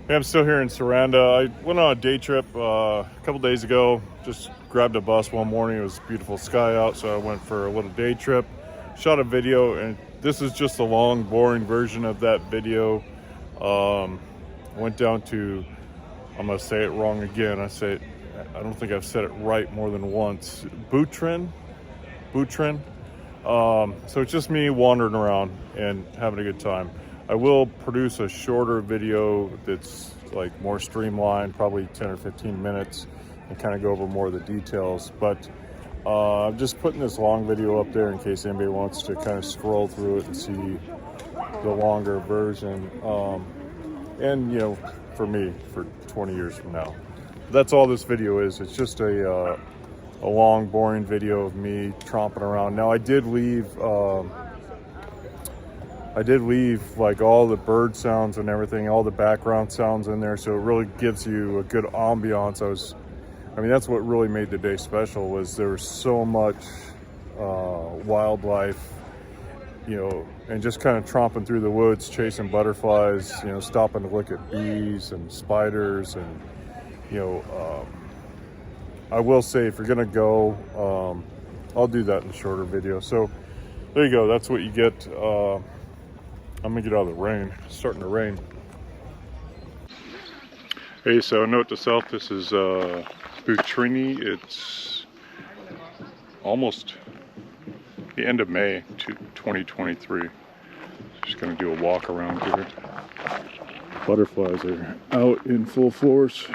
Hey, I'm still here in Saranda. I went on a day trip a couple days ago. Just grabbed a bus one morning. It was beautiful sky out, so I went for a little day trip. Shot a video, and this is just a long, boring version of that video. Went down to, I'm gonna say it wrong again. I don't think I've said it right more than once. Butrint. So it's just me wandering around and having a good time. I will produce a shorter video that's like more streamlined, probably 10 or 15 minutes, and kind of go over more of the details. But I'm just putting this long video up there in case anybody wants to kind of scroll through it and see the longer version. And you know, for me, for 20 years from now. That's all this video is. It's just a long, boring video of me tromping around. Now, I did leave like all the bird sounds and everything, all the background sounds in there, so it really gives you a good ambiance. I mean, that's what really made the day special, was there was so much wildlife, you know, and just kind of tromping through the woods, chasing butterflies, you know, stopping to look at bees and spiders, and you know, I will say, if you're gonna go, I'll do that in a shorter video. So there you go. That's what you get. I'm gonna get out of the rain. It's starting to rain. Hey, so note to self: this is Butrini. It's almost the end of May 2023. Just gonna do a walk around here. Butterflies are out in full force.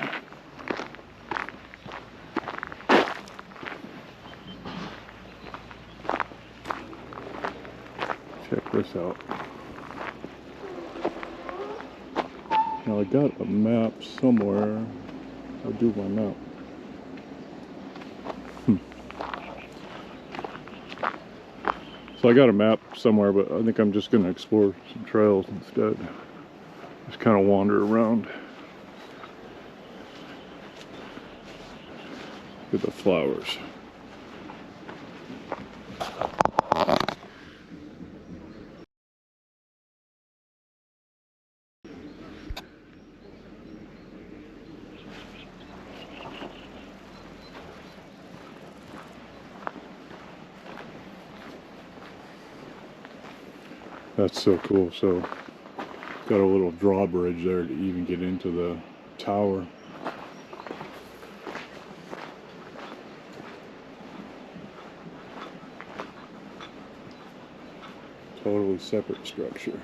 Check this out. Now I got a map somewhere. I'll do my map. So I got a map somewhere, but I think I'm just going to explore some trails instead. Just kind of wander around. Look at the flowers. That's so cool. So got a little drawbridge there to even get into the tower. Totally separate structure.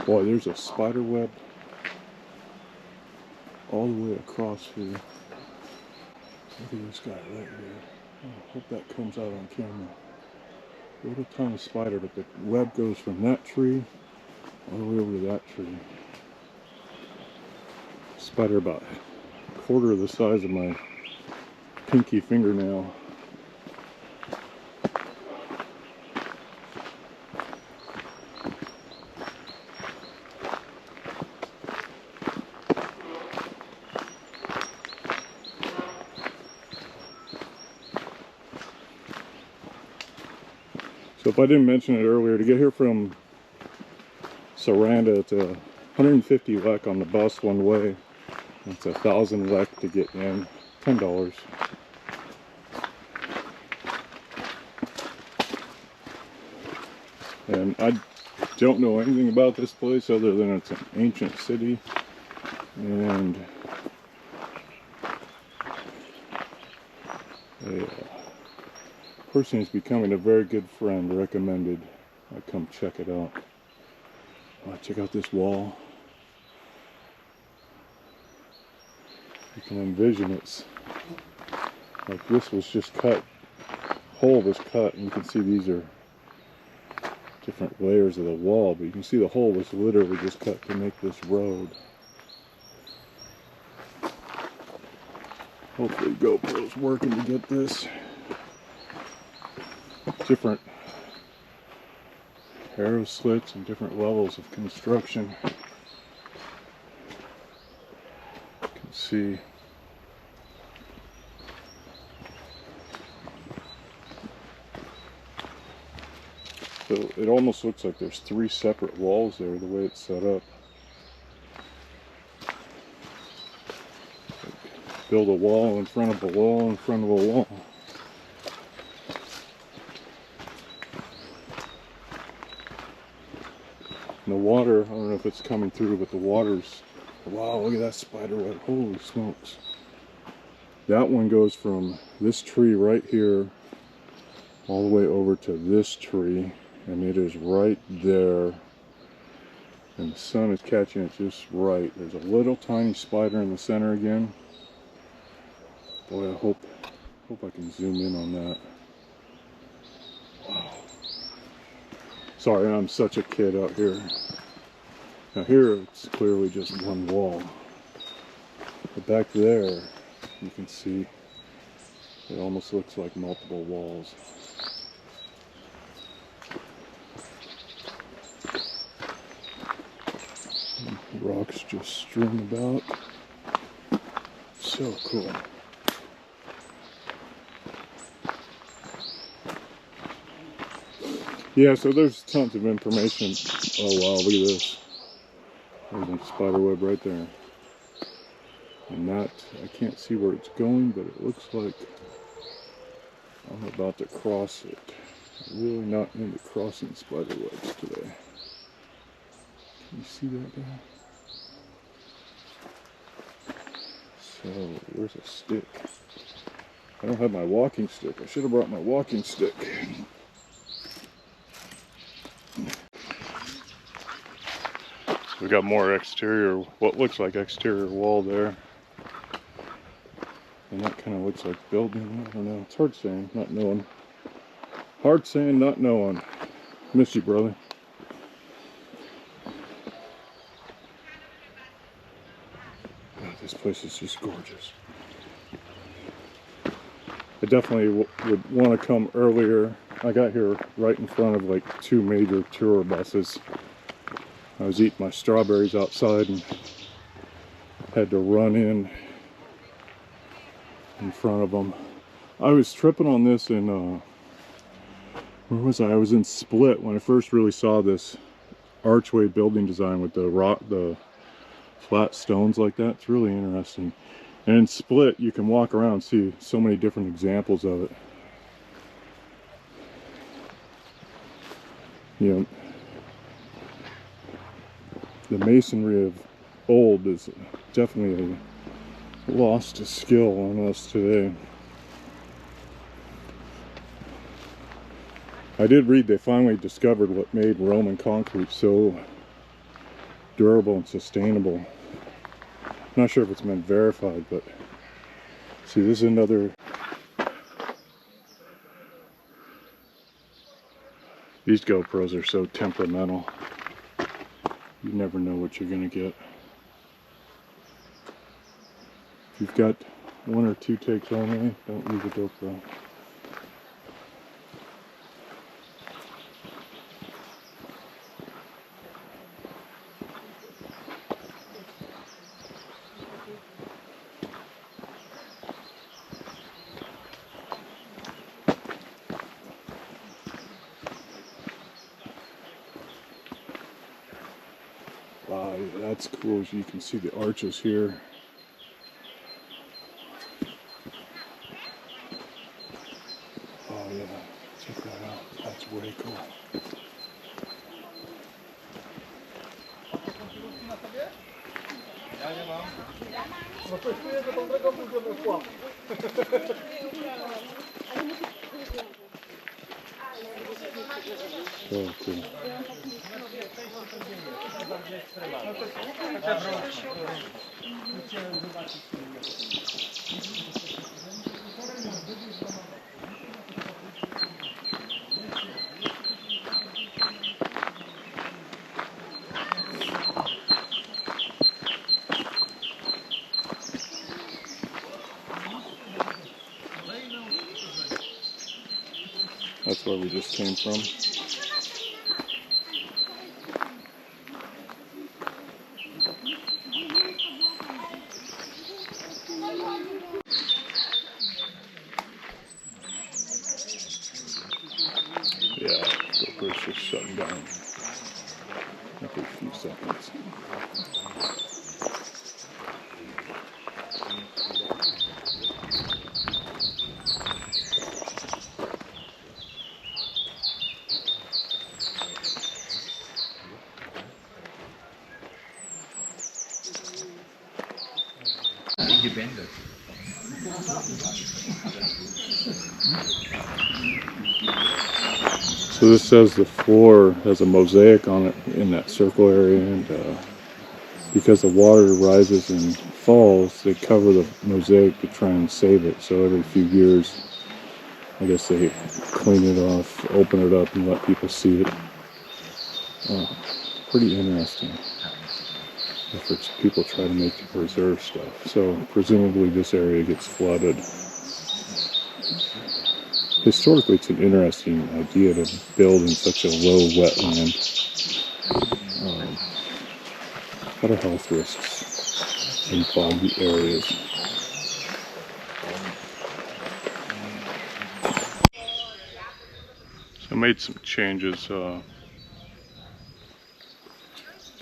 Boy, there's a spider web all the way across here. Look at this guy right here. I hope that comes out on camera. What a ton of spider, but the web goes from that tree all the way over to that tree. Spider about a quarter of the size of my pinky fingernail. So if I didn't mention it earlier, to get here from Saranda, it's 150 lek on the bus one way. It's 1,000 lek to get in, $10. And I don't know anything about this place other than it's an ancient city, and a person who's becoming a very good friend recommended I come check it out. Check out this wall. You can envision it's like this was just cut, hole was cut, and you can see these are different layers of the wall, but you can see the hole was literally just cut to make this road. Hopefully GoPro's working to get this. Different arrow slits and different levels of construction. You can see So it almost looks like there's 3 separate walls there, the way it's set up. Build a wall in front of a wall in front of a wall. And the water, I don't know if it's coming through, but the water's, wow, look at that spider web, holy smokes. That one goes from this tree right here all the way over to this tree, and it is right there. And the sun is catching it just right. There's a little tiny spider in the center again. Boy, I hope I can zoom in on that. Wow. Sorry, I'm such a kid out here. Now here, it's clearly just one wall. But back there, you can see it almost looks like multiple walls. Rocks just strewn about. So cool. Yeah, so there's tons of information. Oh wow, look at this. There's a spider web right there. And that, I can't see where it's going, but it looks like I'm about to cross it. I'm really not into crossing spider webs today. Can you see that guy? So, where's a stick? I don't have my walking stick. I should have brought my walking stick. We got more exterior, what looks like exterior wall there. And that kind of looks like building. I don't know. It's hard saying, not knowing. Hard saying, not knowing. Miss you, brother. God, this place is just gorgeous. I definitely would want to come earlier. I got here right in front of like 2 major tour buses. I was eating my strawberries outside and had to run in front of them. I was tripping on this in, where was I? I was in Split when I first really saw this archway building design with the flat stones like that. It's really interesting. And in Split, you can walk around and see so many different examples of it. You know, the masonry of old is definitely a lost skill on us today. I did read they finally discovered what made Roman concrete so durable and sustainable. I'm not sure if it's been verified, but see, this is another. These GoPros are so temperamental. You never know what you're gonna get. If you've got 1 or 2 takes only, don't use a GoPro. Wow, that's cool. As you can see the arches here. Oh yeah, check that out. That's way cool. So cool. That's where we just came from. Yeah, GoPro's just Independent. So this says the floor has a mosaic on it in that circle area, and because the water rises and falls, they cover the mosaic to try and save it. So every few years, I guess they clean it off, open it up, and let people see it. Pretty interesting efforts people try to make to preserve stuff. So presumably this area gets flooded. Historically, it's an interesting idea to build in such a low wetland. A lot of health risks in foggy areas. So I made some changes.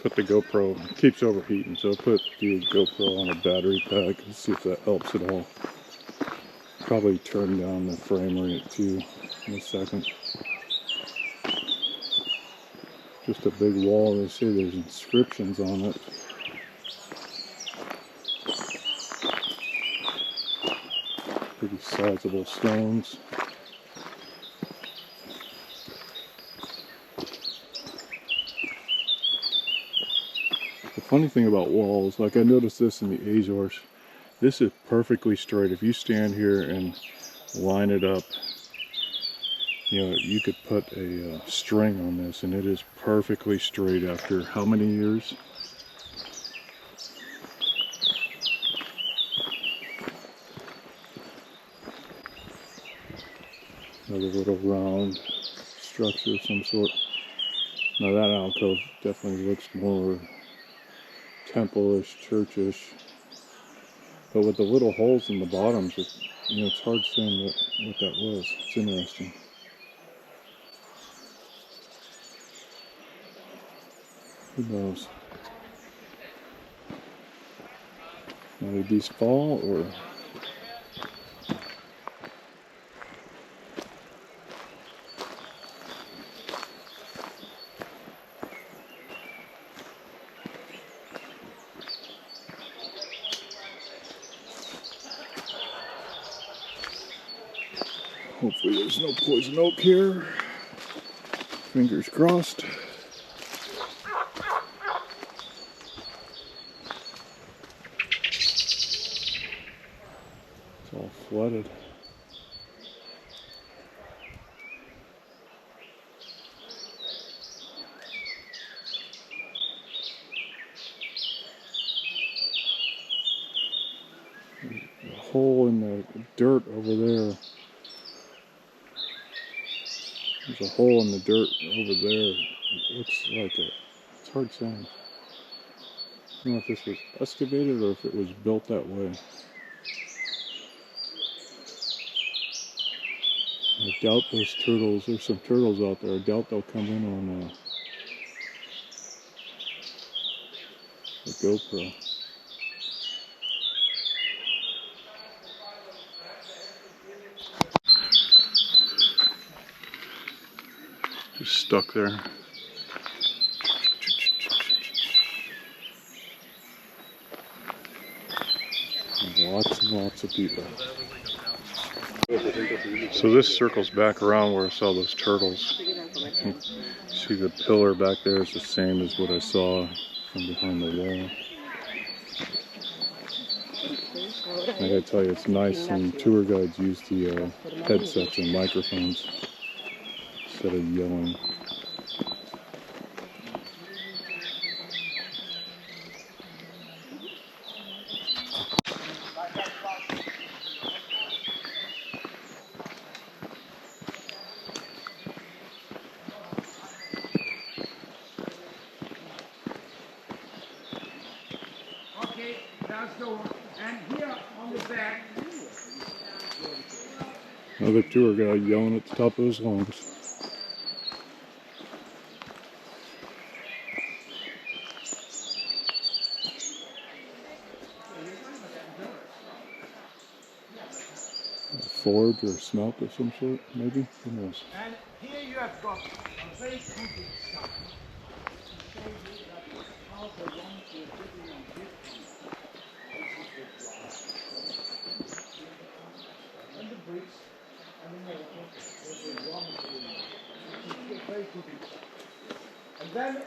Put the GoPro, it keeps overheating, so I put the GoPro on a battery pack. Let's see if that helps at all. Probably turn down the frame rate too in a second. Just a big wall. They say there's inscriptions on it. Pretty sizable stones. The funny thing about walls, like I noticed this in the Azores, this is perfectly straight. If you stand here and line it up, you know, you could put a string on this and it is perfectly straight after how many years? Another little round structure of some sort. Now that alcove definitely looks more temple-ish, church-ish. But with the little holes in the bottoms, you know, it's hard saying what that was. It's interesting. Who knows? Now, did these fall or? Hopefully there's no poison oak here. Fingers crossed. It's all flooded. There's a hole in the dirt over there. There's a hole in the dirt over there. It looks like it's hard saying. I don't know if this was excavated or if it was built that way. I doubt those turtles, there's some turtles out there, I doubt they'll come in on the GoPro. Just stuck there. Lots and lots of people. So this circles back around where I saw those turtles. You can see the pillar back there is the same as what I saw from behind the wall. I gotta tell you, it's nice when tour guides use the headsets and microphones instead of yelling. And here on the back. Another tour guide yelling at the top of his lungs. A forge or a smelt of some sort, maybe? Who knows? And here you have got a very complex site. To show you that how the ones were sitting on this one. This is the dry. then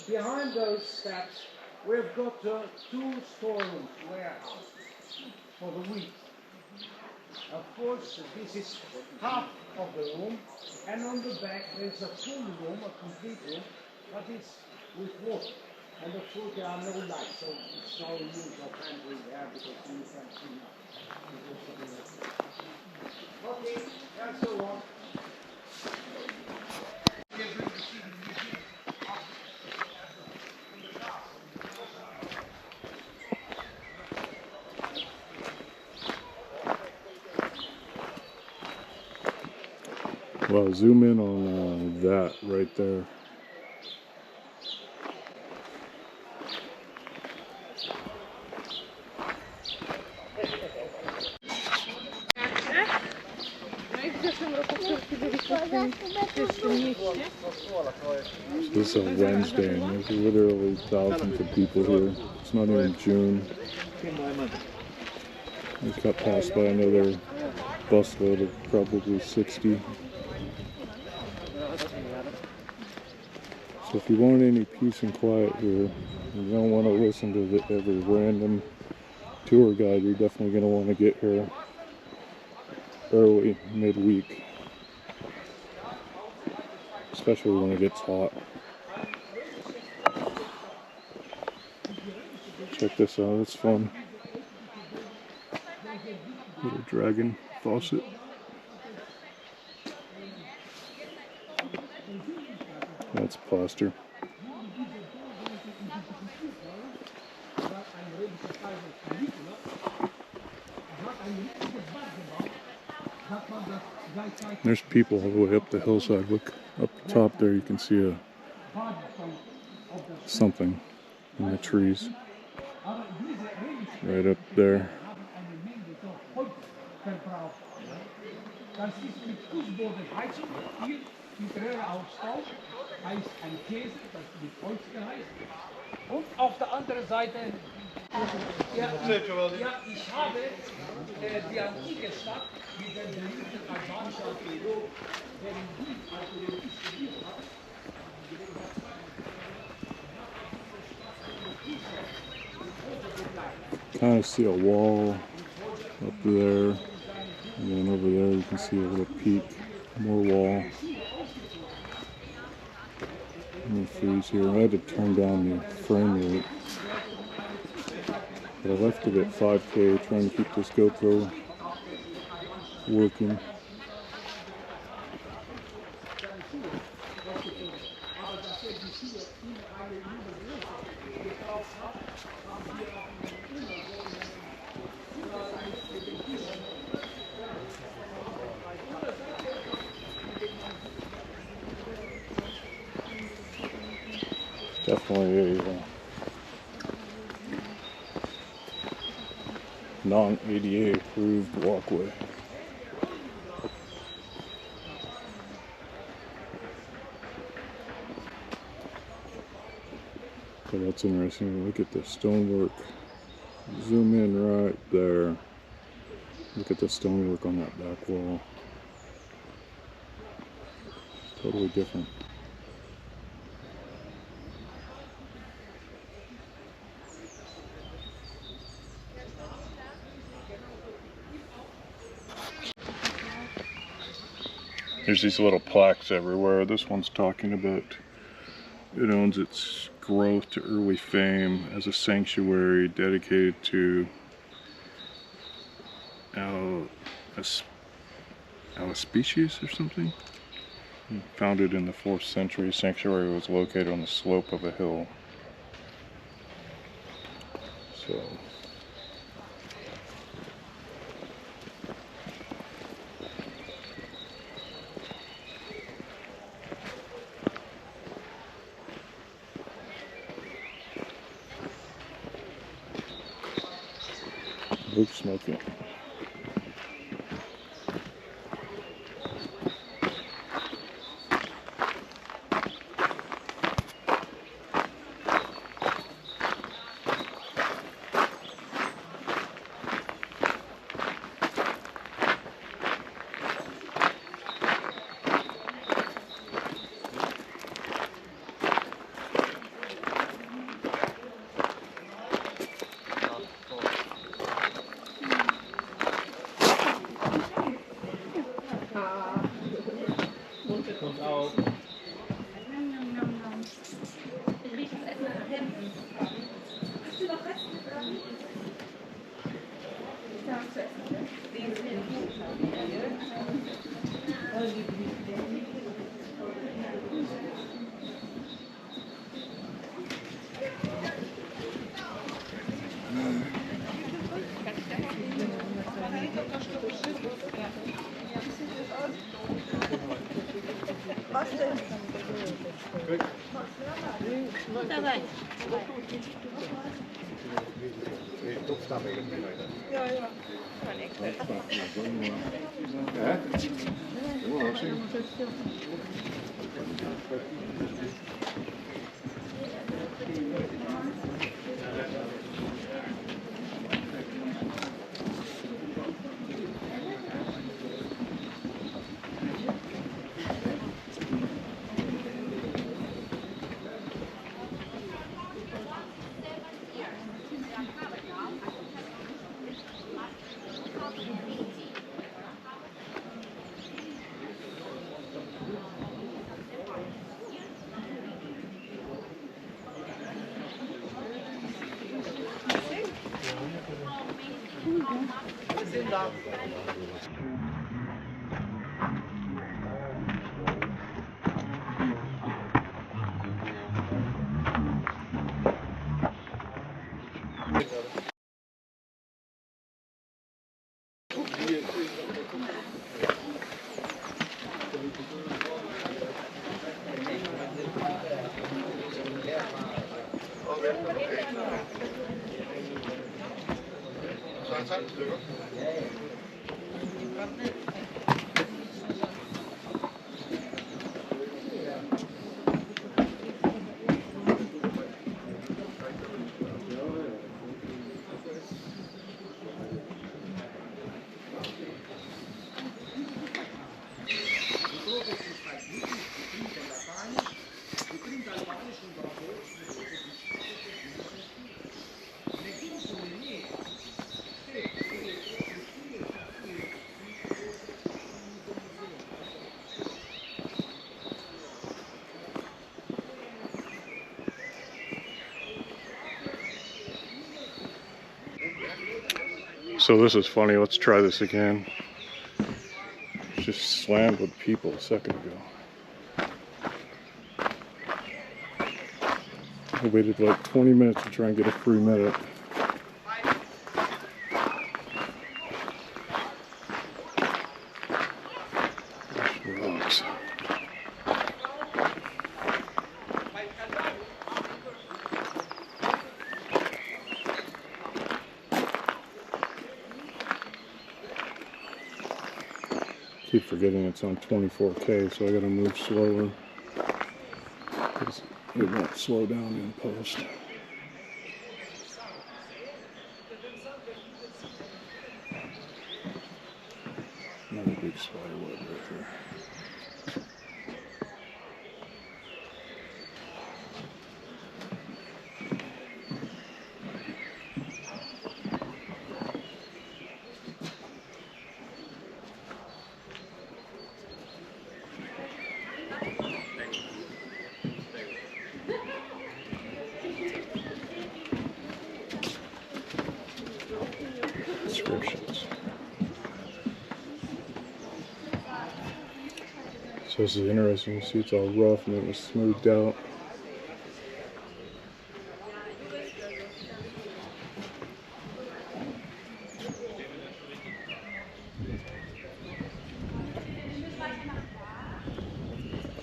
behind those steps, we've got 2 storerooms, warehouse for the wheat. Of course, this is half of the room, and on the back there's a full room, a complete room, but it's with water. And of course there are no lights, so it's no use of handling there because you can see now. Okay, that's the one. Wow, zoom in on that right there. So this is a Wednesday and there's literally thousands of people here. It's not even June. I just got passed by another busload of probably 60. So if you want any peace and quiet here, you don't want to listen to every random tour guide, you're definitely going to want to get here early, midweek. Especially when it gets hot. Check this out, it's fun. Little dragon faucet. That's plaster. There's people all the way up the hillside. Look up top there, you can see a something in the trees. Right up there. Und auf der anderen Seite, ja, ich habe die antike Stadt mit dem berühmten albanischen Archäolog, der in Wien Archäologie studiert hat. Kind of see a wall up there, and then over there you can see a little peak, more wall. Let me freeze here. I had to turn down the frame rate, but I left it at 5K, trying to keep this GoPro working. Definitely a non-ADA approved walkway. So that's interesting. Look at the stonework. Zoom in right there. Look at the stonework on that back wall. It's totally different. There's these little plaques everywhere. This one's talking about it owns its growth to early fame as a sanctuary dedicated to a species or something. Founded in the 4th century, sanctuary was located on the slope of a hill. So Luke smoking. No dawaj. So this is funny. Let's try this again. Just slammed with people a second ago. I waited like 20 minutes to try and get a free minute. Rocks. Keep forgetting it's on 24K, so I gotta move slower because it won't slow down in post. Another big spider web right there. Descriptions. So this is interesting. You see it's all rough and it was smoothed out.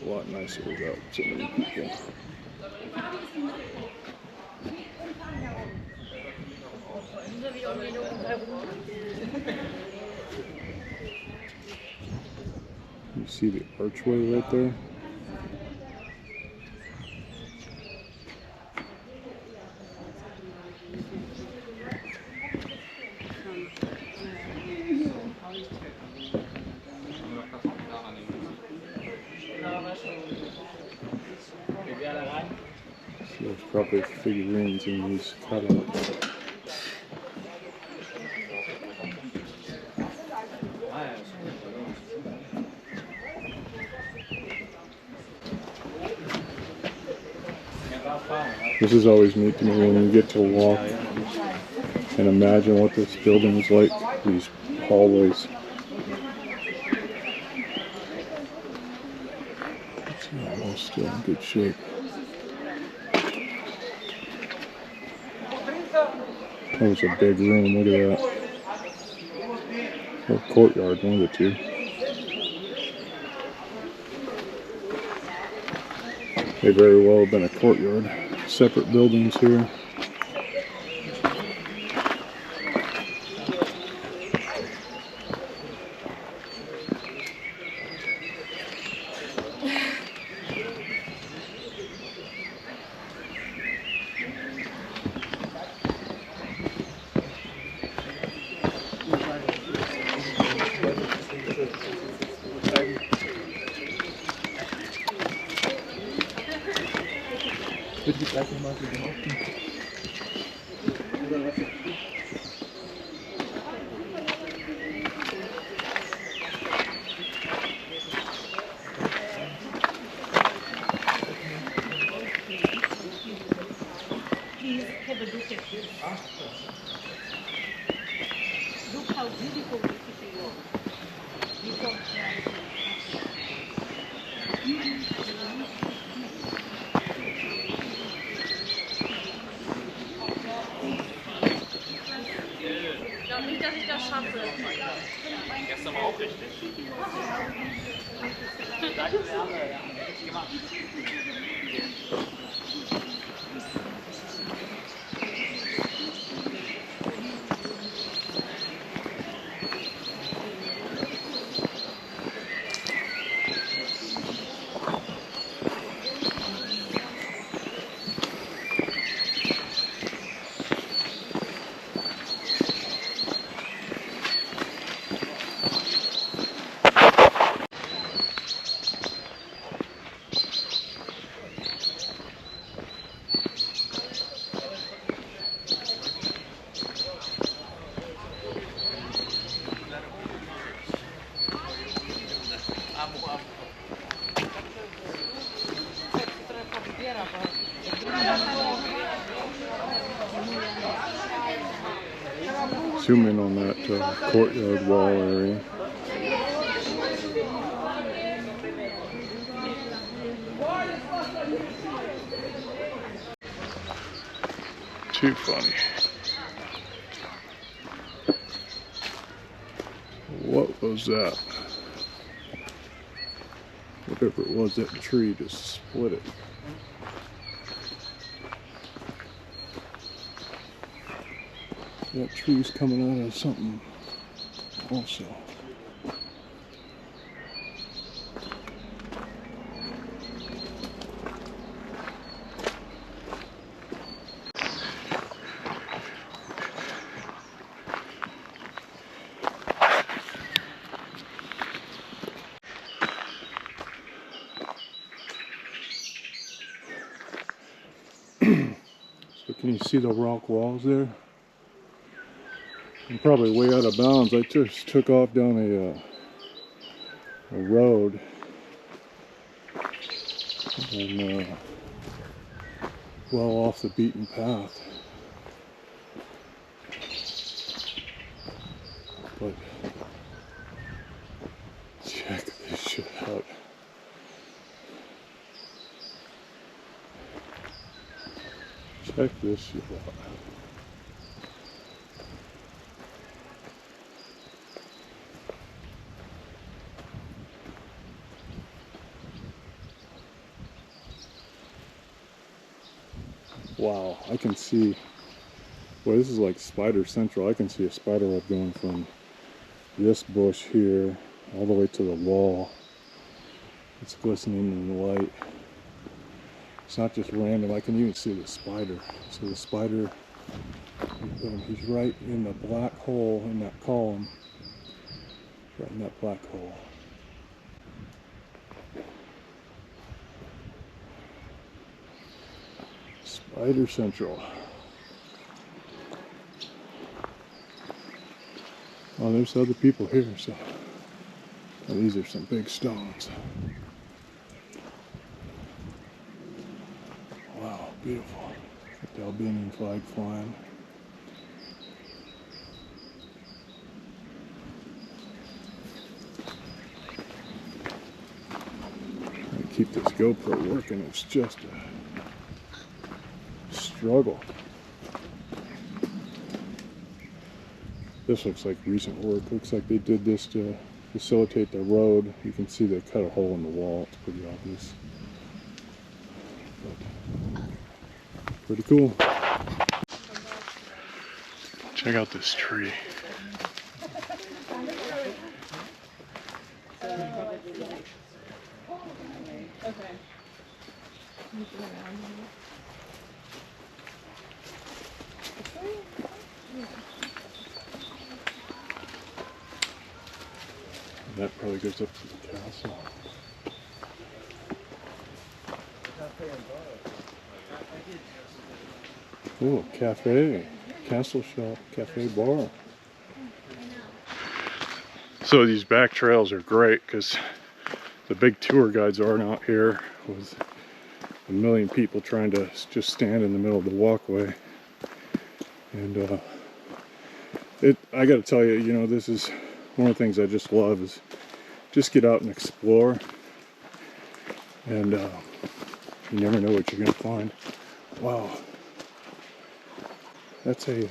A lot nicer without so many people. You see the archway right there? See, there's probably figurines in these cutouts. This is always neat to me when you get to walk and imagine what this building is like. These hallways. It's all still in good shape. That was a big room, look at that. Or courtyard, one of the two. May very well have been a courtyard. Separate buildings here. Look how beautiful this is. Ich glaube nicht, dass ich das schaffe. Gestern war auch richtig. Zoom in on that courtyard wall area. Too funny. What was that? Whatever it was, that tree just split it. That tree's coming out of something also. So can you see the rock walls there? I'm probably way out of bounds. I just took off down a road and well off the beaten path. But check this shit out. Check this shit out. Wow, I can see, well, this is like spider central. I can see a spider web going from this bush here all the way to the wall. It's glistening in the light. It's not just random. I can even see the spider. So the spider, he's right in the black hole in that column. Right in that black hole. Spider Central. Oh, there's other people here, so oh, these are some big stones. Wow, beautiful. Got the Albanian flag flying. get this GoPro working. It's just a struggle. This looks like recent work. Looks like they did this to facilitate the road. You can see they cut a hole in the wall. It's pretty obvious. But pretty cool. Check out this tree. Okay. That probably goes up to the castle. Oh, cafe, castle shop, cafe bar. So these back trails are great because the big tour guides aren't out here with a million people trying to just stand in the middle of the walkway. And I got to tell you, you know, this is one of the things I just love is just get out and explore. And you never know what you're going to find. Wow. That's a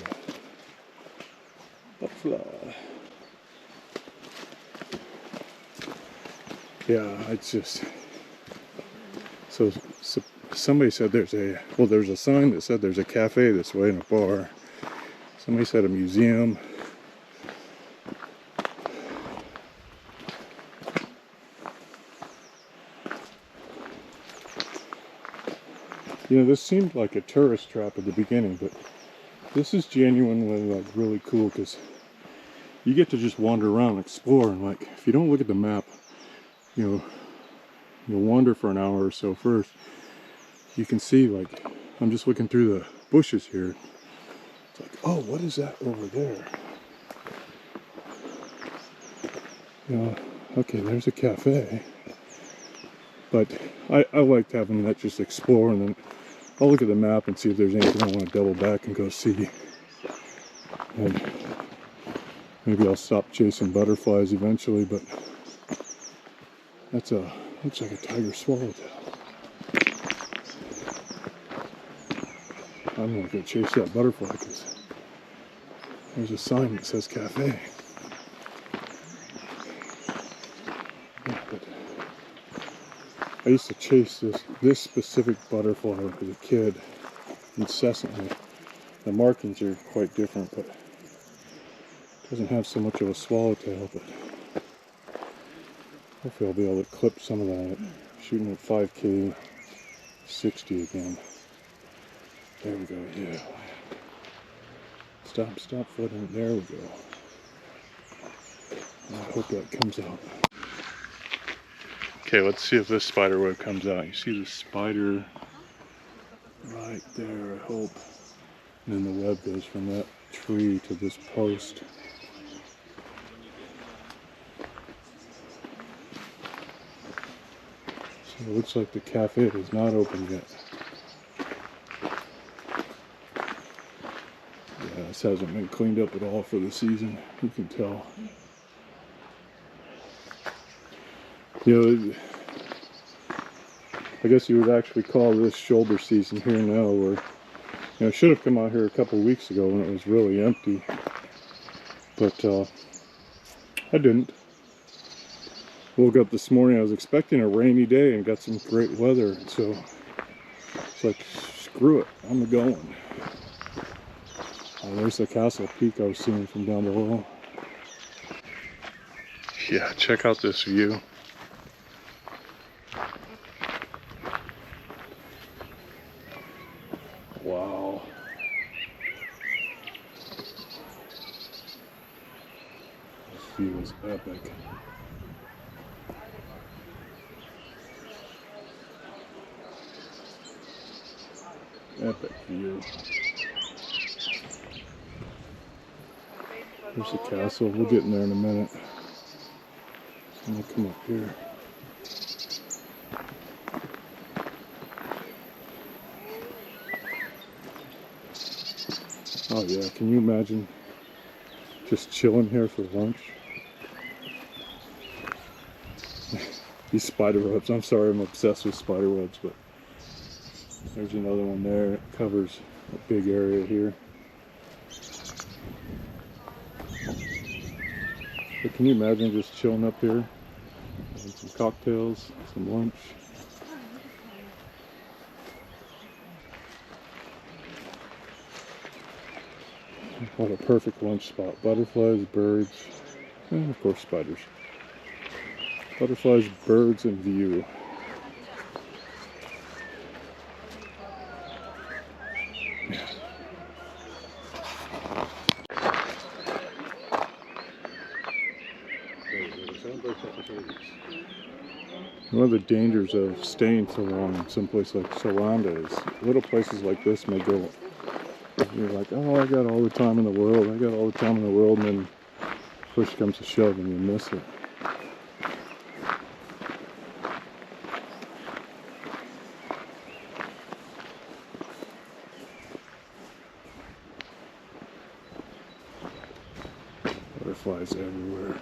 butterfly. Yeah, it's just so somebody said there's a sign that said there's a cafe this way and a bar. Somebody said a museum. You know, this seemed like a tourist trap at the beginning, but this is genuinely like really cool because you get to just wander around and explore. And like, if you don't look at the map, you know, you'll wander for an hour or so first. You can see, like, I'm just looking through the bushes here. It's like, oh, what is that over there? You know, okay, there's a cafe. But I liked having that just explore, and then I'll look at the map and see if there's anything I want to double back and go see. And maybe I'll stop chasing butterflies eventually, but that's looks like a tiger swallowtail. I'm gonna go chase that butterfly because there's a sign that says cafe. Yeah, but I used to chase this specific butterfly as a kid incessantly. The markings are quite different, but it doesn't have so much of a swallowtail, but hopefully I'll be able to clip some of that. Shooting at 5K 60 again. There we go, yeah. Stop footing. There we go. I hope that comes out. Okay, let's see if this spider web comes out. You see the spider right there, I hope. And then the web goes from that tree to this post. So it looks like the cafe is not open yet. Yeah, this hasn't been cleaned up at all for the season, you can tell. You know, I guess you would actually call this shoulder season here now, where, you know, I should have come out here a couple weeks ago when it was really empty, but I didn't. Woke up this morning, I was expecting a rainy day and got some great weather, so it's like, screw it, I'm going. There's the castle peak I was seeing from down below. Yeah, check out this view. Wow. This view is epic. Epic view. There's the castle. We'll get in there in a minute. I'm gonna come up here. Oh yeah, can you imagine just chilling here for lunch? These spider webs, I'm sorry, I'm obsessed with spider webs, but there's another one there. It covers a big area here. But can you imagine just chilling up here, having some cocktails, some lunch? What a perfect lunch spot. Butterflies, birds, and of course spiders. Butterflies, birds, and view. One of the dangers of staying so long in some place like Saranda is little places like this may go, you're like, oh, I got all the time in the world, I got all the time in the world, and then push comes to shove and you miss it. Butterflies everywhere.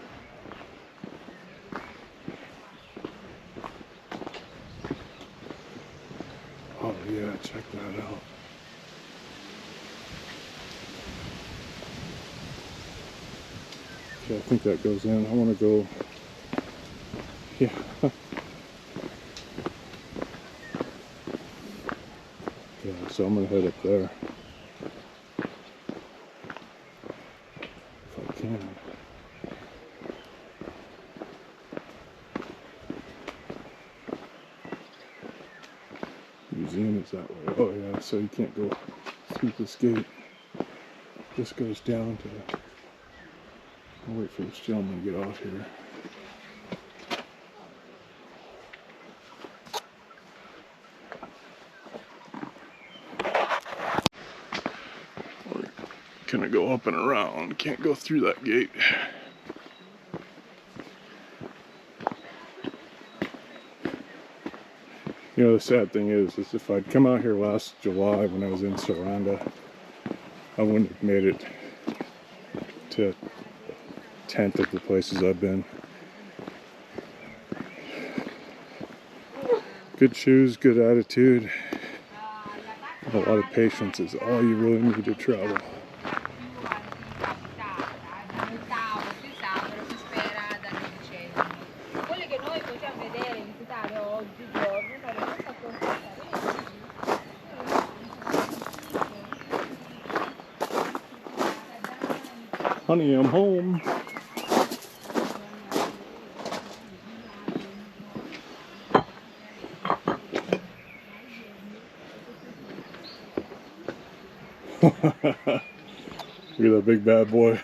Oh yeah, check that out. Okay, I think that goes in. I want to go, yeah. Yeah, so I'm going to head up there. If I can. Museum is that way. Oh yeah, so you can't go through this gate. This goes down to, I'll wait for this gentleman to get off here. We're gonna go up and around. Can't go through that gate. You know, the sad thing is if I'd come out here last July when I was in Saranda, I wouldn't have made it to a tenth of the places I've been. Good shoes, good attitude, and a lot of patience is all you really need to travel. Honey, I'm home. Look at that big bad boy.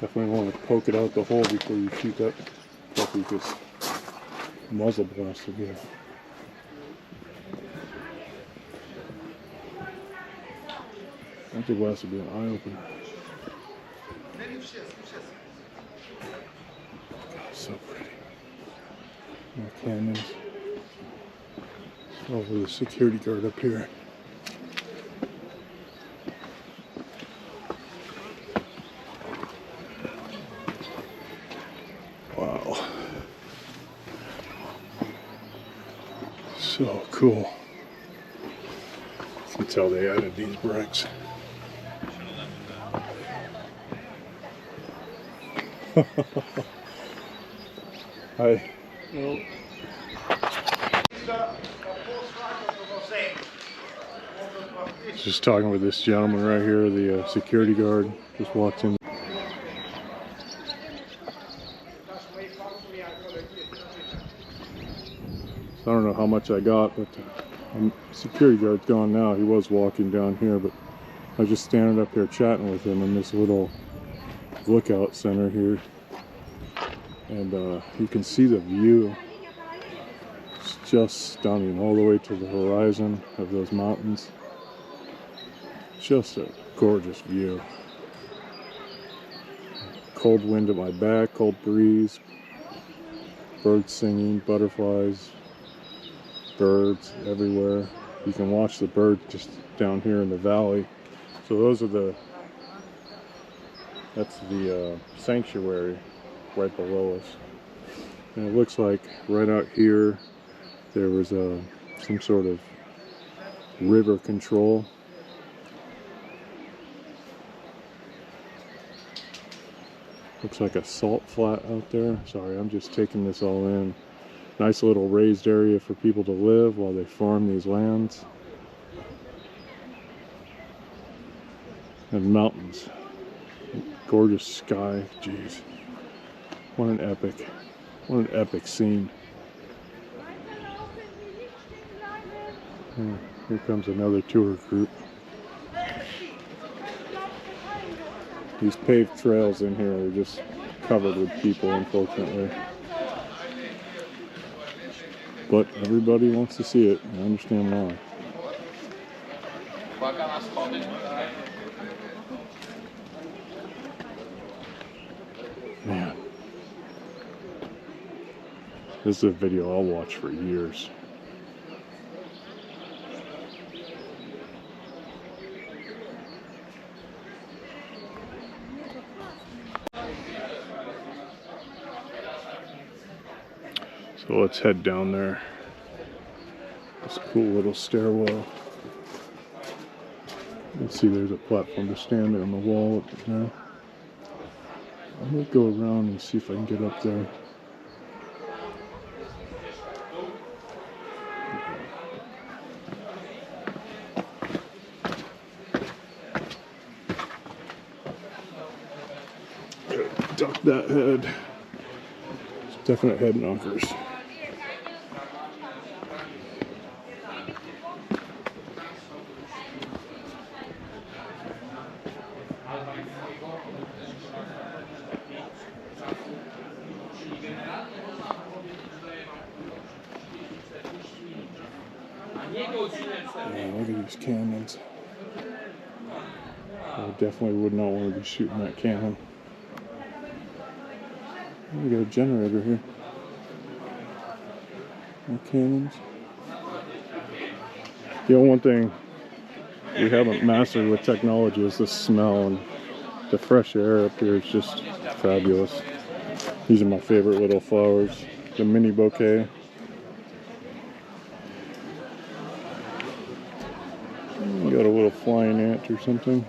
Definitely want to poke it out the hole before you shoot that puppy, because muzzle blast will get. Muzzle blast will be an eye opener. So pretty. More canyons. Oh, there's a security guard up here. Wow. So cool. You can tell they added these bricks. Hi. No. Just talking with this gentleman right here, the security guard just walked in. So I don't know how much I got, but the security guard's gone now. He was walking down here, but I was just standing up here chatting with him in this little lookout center here. And you can see the view. It's just stunning all the way to the horizon of those mountains. Just a gorgeous view. Cold wind at my back, cold breeze, birds singing, butterflies, birds everywhere. You can watch the birds just down here in the valley. So those are the That's the sanctuary right below us. And it looks like right out here there was some sort of river control. Looks like a salt flat out there. Sorry, I'm just taking this all in. Nice little raised area for people to live while they farm these lands. And mountains. Gorgeous sky. Jeez. What an epic scene. Here comes another tour group. These paved trails in here are just covered with people, unfortunately. But everybody wants to see it. I understand why. Man. This is a video I'll watch for years. So let's head down there. This cool little stairwell. You can see there's a platform to stand on the wall up there. I'm gonna go around and see if I can get up there. Duck that head. It's definite head knockers. Man, look at these cannons. I definitely would not want to be shooting that cannon. We got a generator here. More cannons. You know, one thing we haven't mastered with technology is the smell, and the fresh air up here is just fabulous. These are my favorite little flowers. The mini bouquet. Got a little flying ant or something.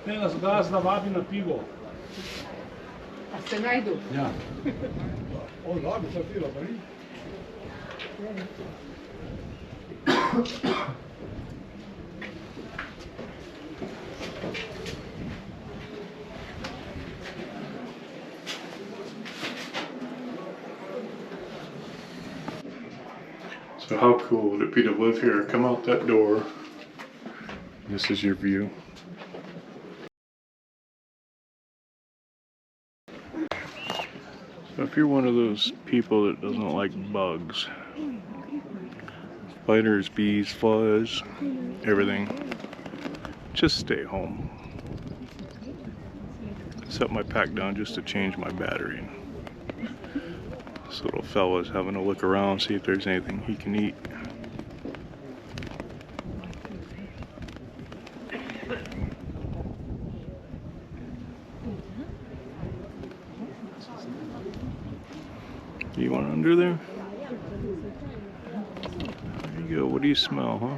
Ne, nas gazda vabi na pivo. A se najdu? Ja. O, da bi se pilo, pa ni? So how cool would it be to live here? Come out that door. This is your view. So if you're one of those people that doesn't like bugs, spiders, bees, flies, everything, just stay home. Set my pack down just to change my battery. This little fella's having a look around, see if there's anything he can eat. You want under there? There you go. What do you smell, huh?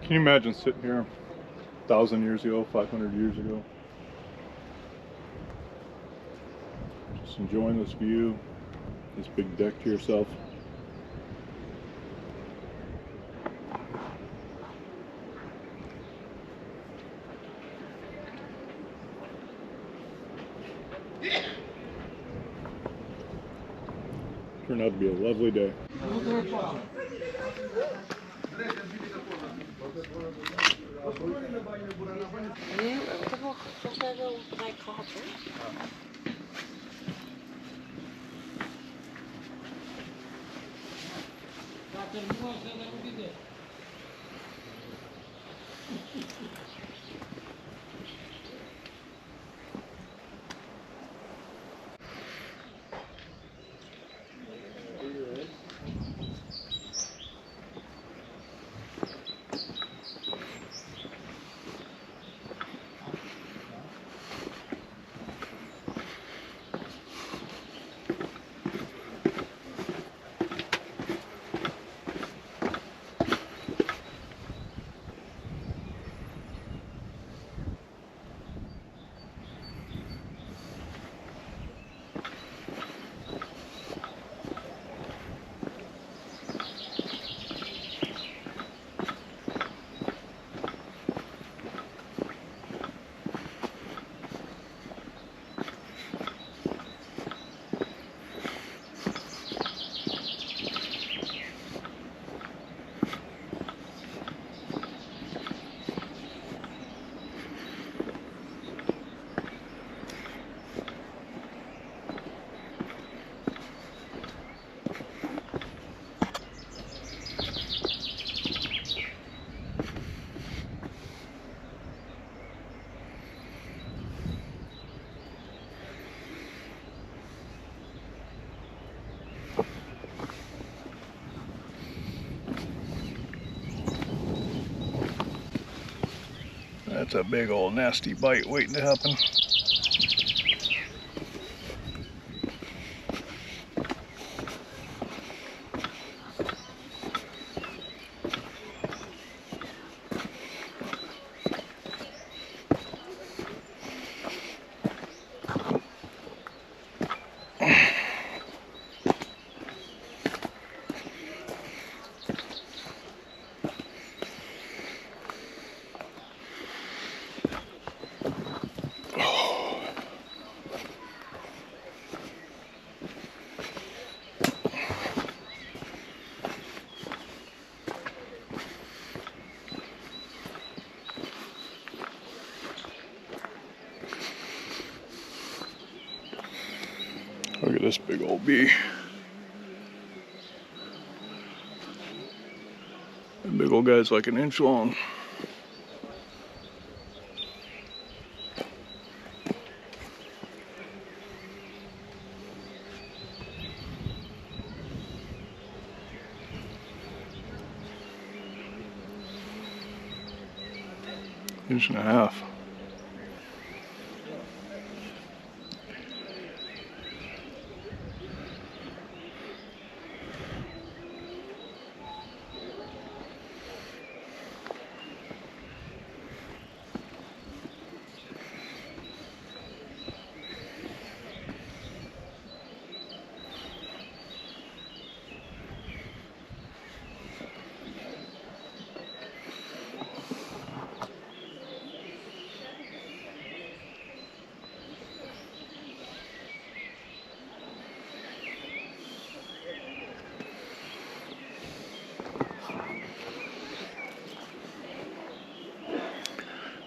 Can you imagine sitting here 1,000 years ago, 500 years ago? Just enjoying this view, this big deck to yourself. Turned out to be a lovely day. That's a big old nasty bite waiting to happen. Look at this big old bee. That big old guy's like an inch long. Inch and a half.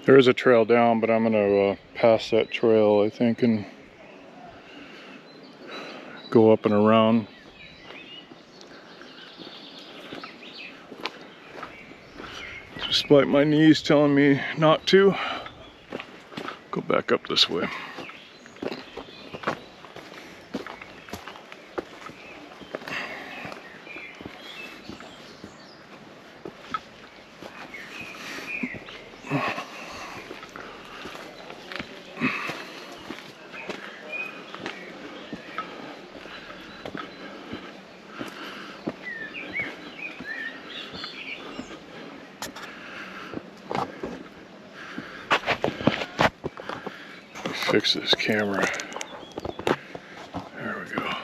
There is a trail down, but I'm gonna pass that trail, I think, and go up and around. Despite my knees telling me not to, go back up this way. Fix this camera. There we go.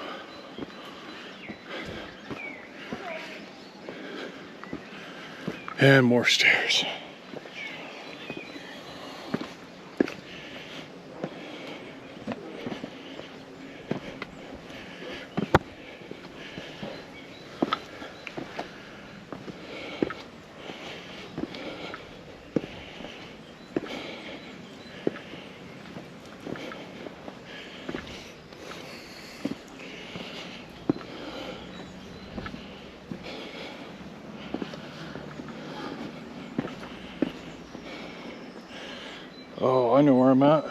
And more stairs. Oh, I know where I'm at.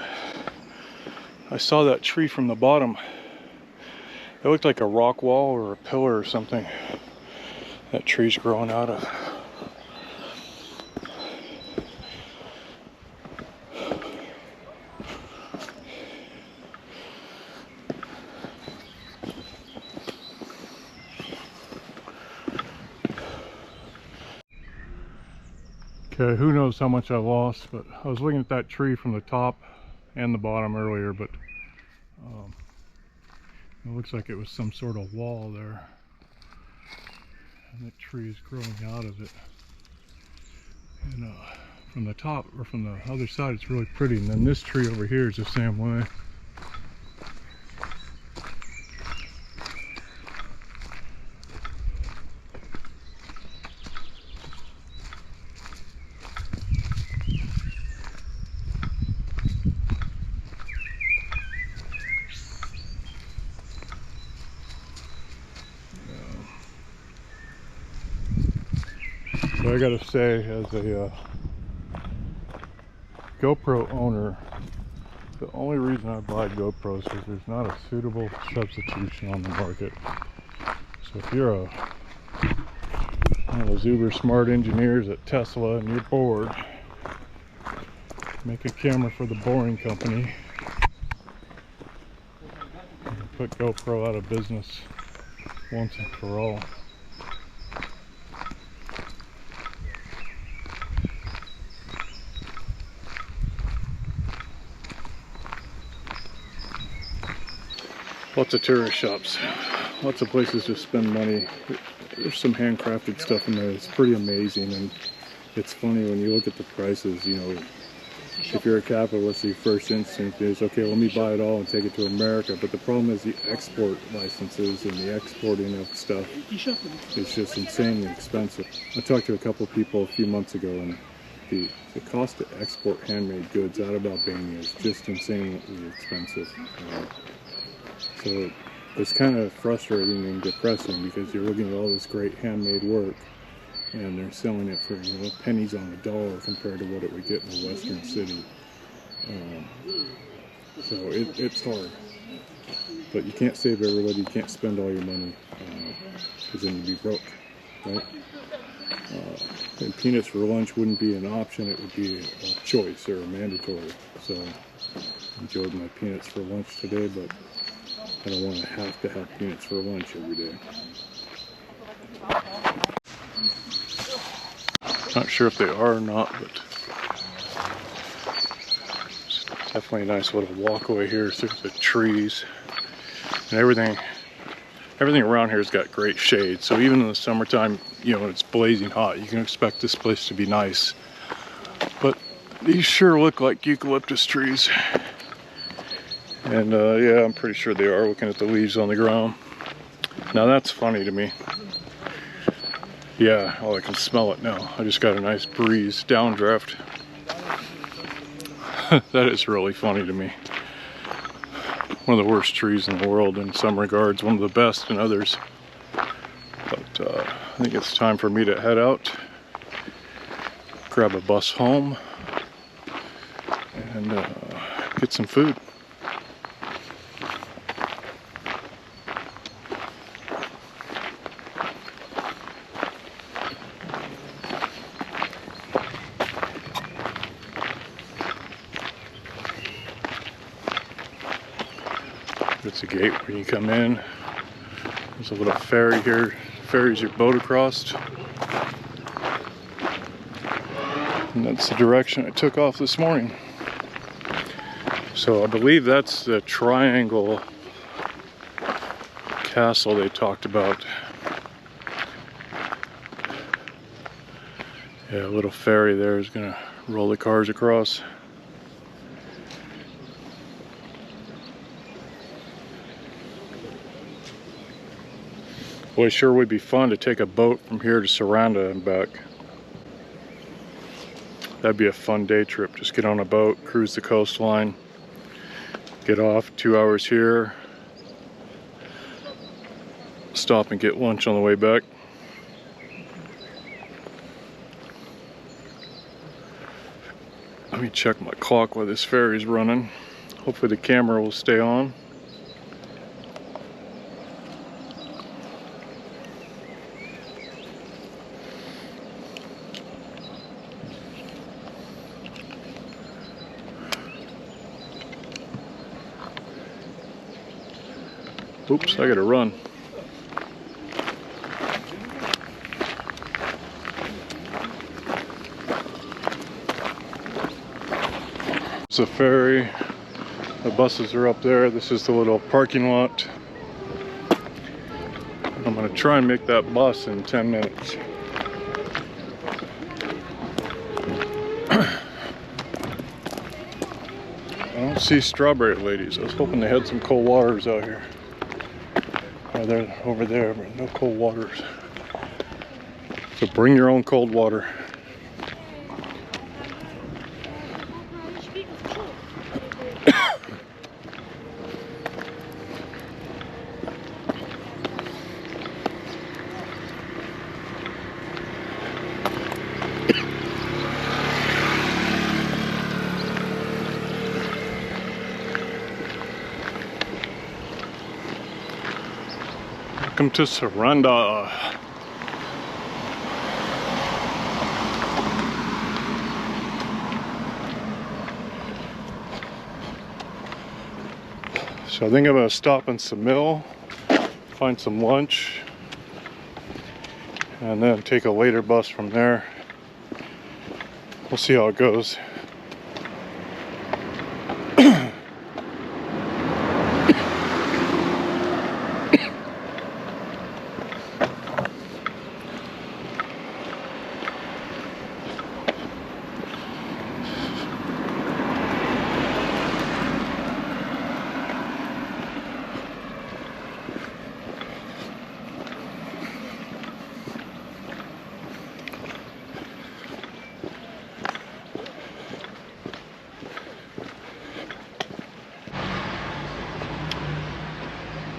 I saw that tree from the bottom. It looked like a rock wall or a pillar or something that tree's growing out of. Okay, who knows how much I lost, but I was looking at that tree from the top and the bottom earlier, but it looks like it was some sort of wall there. And that tree is growing out of it. And from the top, or from the other side, it's really pretty. And then this tree over here is the same way. But I gotta say, as a GoPro owner, the only reason I buy GoPros is because there's not a suitable substitution on the market. So if you're one of those uber smart engineers at Tesla and you're bored, Make a camera for the Boring Company. Put GoPro out of business once and for all. Lots of tourist shops, lots of places to spend money. There's some handcrafted stuff in there. It's pretty amazing, and it's funny when you look at the prices. You know, if you're a capitalist, your first instinct is, okay, let me buy it all and take it to America. But the problem is the export licenses and the exporting of stuff is just insanely expensive. I talked to a couple of people a few months ago, and the cost to export handmade goods out of Albania is just insanely expensive. So it's kind of frustrating and depressing because you're looking at all this great handmade work and they're selling it for, you know, pennies on the dollar compared to what it would get in a western city. So it's hard. But you can't save everybody, you can't spend all your money because then you'd be broke, right? And peanuts for lunch wouldn't be an option, it would be a choice or a mandatory. So I enjoyed my peanuts for lunch today, but I don't want to have peanuts for lunch every day. Not sure if they are or not, but it's definitely a nice little walkway here through the trees. And everything around here has got great shade. So even in the summertime, you know, it's blazing hot, you can expect this place to be nice. But these sure look like eucalyptus trees. And yeah, I'm pretty sure they are, looking at the leaves on the ground. Now that's funny to me. Yeah, oh, I can smell it now. I just got a nice breeze, downdraft. That is really funny to me. One of the worst trees in the world in some regards, one of the best in others. But I think it's time for me to head out, grab a bus home, and get some food. It's a gate when you come in. There's a little ferry here. Ferries your boat across. And that's the direction I took off this morning. So I believe that's the triangle castle they talked about. Yeah, a little ferry there is gonna roll the cars across. Boy, it sure would be fun to take a boat from here to Saranda and back. That'd be a fun day trip. Just get on a boat, cruise the coastline, get off 2 hours here, stop and get lunch on the way back. Let me check my clock while this ferry's running. Hopefully the camera will stay on. Oops, I gotta run. It's a ferry. The buses are up there. This is the little parking lot. I'm gonna try and make that bus in 10 minutes. I don't see strawberry ladies. I was hoping they had some cold waters out here. Oh, they're over there, but no cold waters. So bring your own cold water. Welcome to Saranda. So I think I'm gonna stop in Samil, find some lunch, and then take a later bus from there. We'll see how it goes.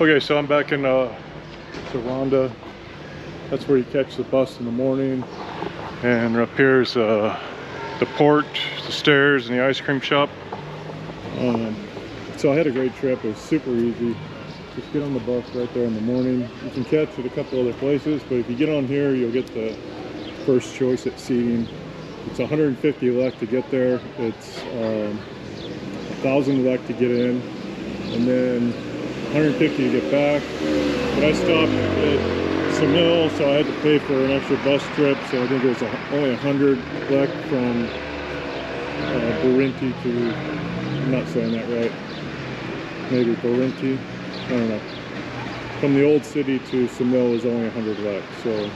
Okay, so I'm back in Saranda. That's where you catch the bus in the morning. And up here is the port, the stairs, and the ice cream shop. So I had a great trip. It was super easy. Just get on the bus right there in the morning. You can catch at a couple other places, but if you get on here, you'll get the first choice at seating. It's 150 lek to get there. It's 1,000 lek to get in, and then 150 to get back. But I stopped at Samil, so I had to pay for an extra bus trip. So I think it was only 100 lek from Butrint to, I'm not saying that right, maybe Butrint, I don't know. From the old city to Samil is only 100 lek. So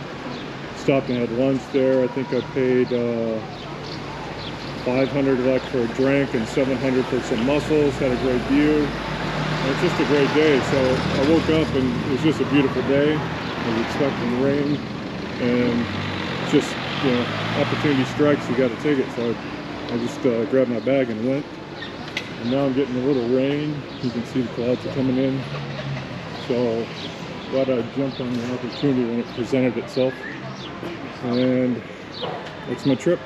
stopped and had lunch there. I think I paid 500 lek for a drink and 700 for some mussels. Had a great view. It's just a great day. So I woke up and it was just a beautiful day. I was expecting rain, and just, you know, opportunity strikes, you got to take it. So I just grabbed my bag and went. And now I'm getting a little rain. You can see the clouds are coming in. So glad I jumped on the opportunity when it presented itself. And that's my trip.